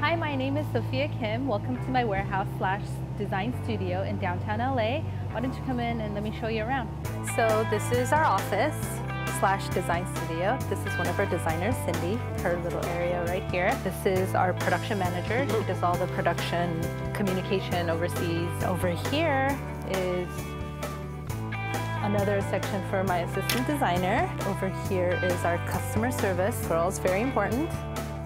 Hi, my name is Sophia Kim. Welcome to my warehouse slash design studio in downtown LA. Why don't you come in and let me show you around? So this is our office slash design studio. This is one of our designers, Cindy, her little area right here. This is our production manager. She does all the production communication overseas. Over here is another section for my assistant designer. Over here is our customer service. Girls, very important.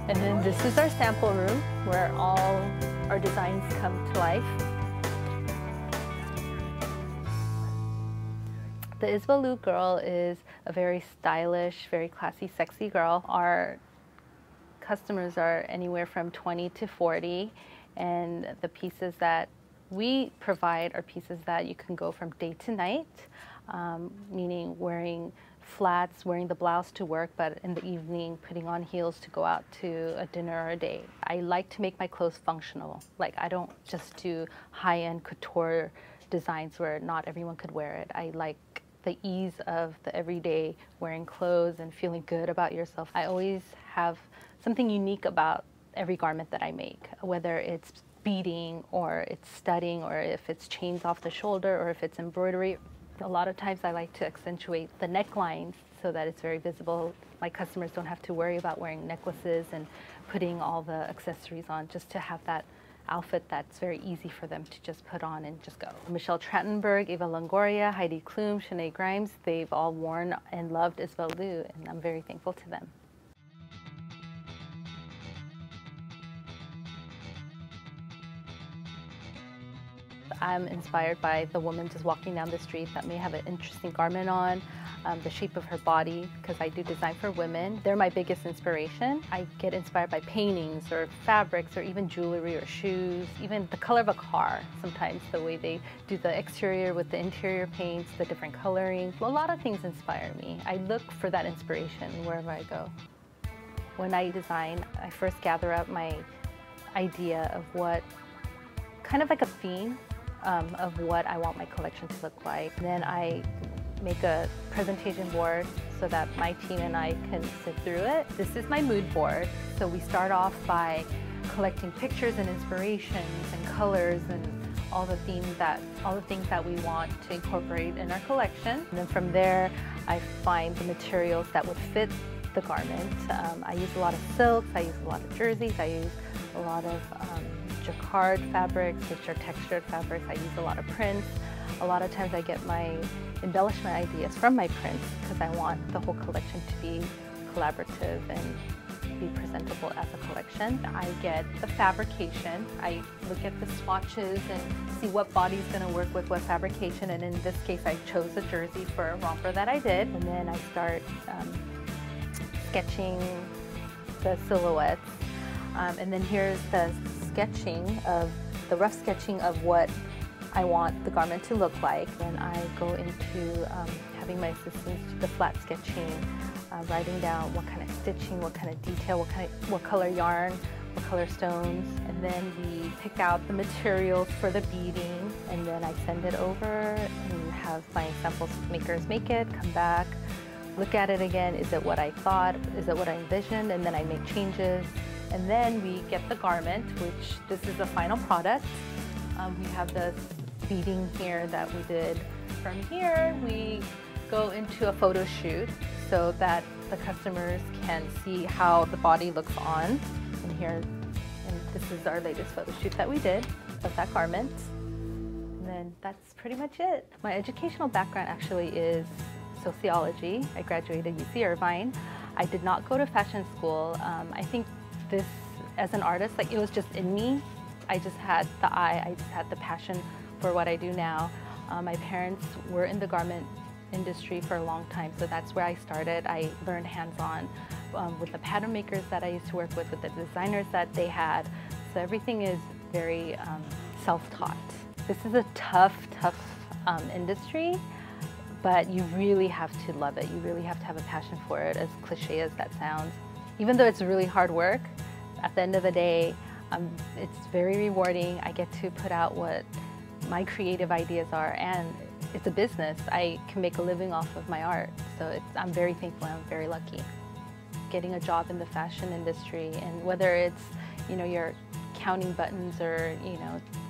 And then this is our sample room where all our designs come to life. The Isabelu girl is a very stylish, very classy, sexy girl. Our customers are anywhere from 20 to 40, and the pieces that we provide are pieces that you can go from day to night, meaning wearing flats, wearing the blouse to work, but in the evening putting on heels to go out to a dinner or a date. I like to make my clothes functional. Like, I don't just do high-end couture designs where not everyone could wear it. I like the ease of the everyday wearing clothes and feeling good about yourself. I always have something unique about every garment that I make, whether it's beading or it's studding or if it's chains off the shoulder or if it's embroidery. A lot of times I like to accentuate the necklines so that it's very visible. My customers don't have to worry about wearing necklaces and putting all the accessories on, just to have that outfit that's very easy for them to just put on and just go. Michelle Trachtenberg, Eva Longoria, Heidi Klum, Shanae Grimes, they've all worn and loved Isabelu, and I'm very thankful to them. I'm inspired by the woman just walking down the street that may have an interesting garment on, the shape of her body, because I do design for women. They're my biggest inspiration. I get inspired by paintings or fabrics or even jewelry or shoes, even the color of a car sometimes, the way they do the exterior with the interior paints, the different coloring. A lot of things inspire me. I look for that inspiration wherever I go. When I design, I first gather up my idea of what, kind of like a theme, of what I want my collection to look like. And then I make a presentation board so that my team and I can sit through it. This is my mood board. So we start off by collecting pictures and inspirations and colors and all the things that we want to incorporate in our collection. And then from there, I find the materials that would fit the garment. I use a lot of silks, I use a lot of jerseys, I use a lot of jacquard fabrics, which are textured fabrics. I use a lot of prints. A lot of times I get my embellishment ideas from my prints because I want the whole collection to be collaborative and be presentable as a collection. I get the fabrication. I look at the swatches and see what body's going to work with what fabrication, and in this case I chose a jersey for a romper that I did, and then I start sketching the silhouettes. And then here's the rough sketching of what I want the garment to look like. Then I go into having my assistants do the flat sketching, writing down what kind of stitching, what kind of detail, what color yarn, what color stones, and then we pick out the materials for the beading, and then I send it over and have my sample makers make it, come back, look at it again. Is it what I thought? Is it what I envisioned? And then I make changes. And then we get the garment, which this is the final product. We have this beading here that we did. From here, we go into a photo shoot so that the customers can see how the body looks on. And this is our latest photo shoot that we did of that garment. And then that's pretty much it. My educational background actually is sociology. I graduated UC Irvine. I did not go to fashion school. I think this, as an artist, like, it was just in me. I just had the eye, I just had the passion for what I do now. My parents were in the garment industry for a long time, so that's where I started. I learned hands-on with the pattern makers that I used to work with the designers that they had. So everything is very self-taught. This is a tough industry, but you really have to love it. You really have to have a passion for it, as cliche as that sounds. Even though it's really hard work, at the end of the day, it's very rewarding. I get to put out what my creative ideas are, and it's a business. I can make a living off of my art, so I'm very thankful. I'm very lucky. Getting a job in the fashion industry, and whether it's you're counting buttons or,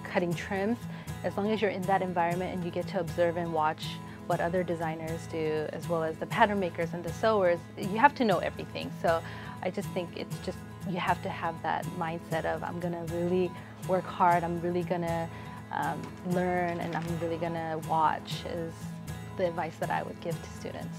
cutting trims, as long as you're in that environment and you get to observe and watch what other designers do, as well as the pattern makers and the sewers, you have to know everything. So I just think it's just, you have to have that mindset of, I'm gonna really work hard, I'm really gonna learn, and I'm really gonna watch, is the advice that I would give to students.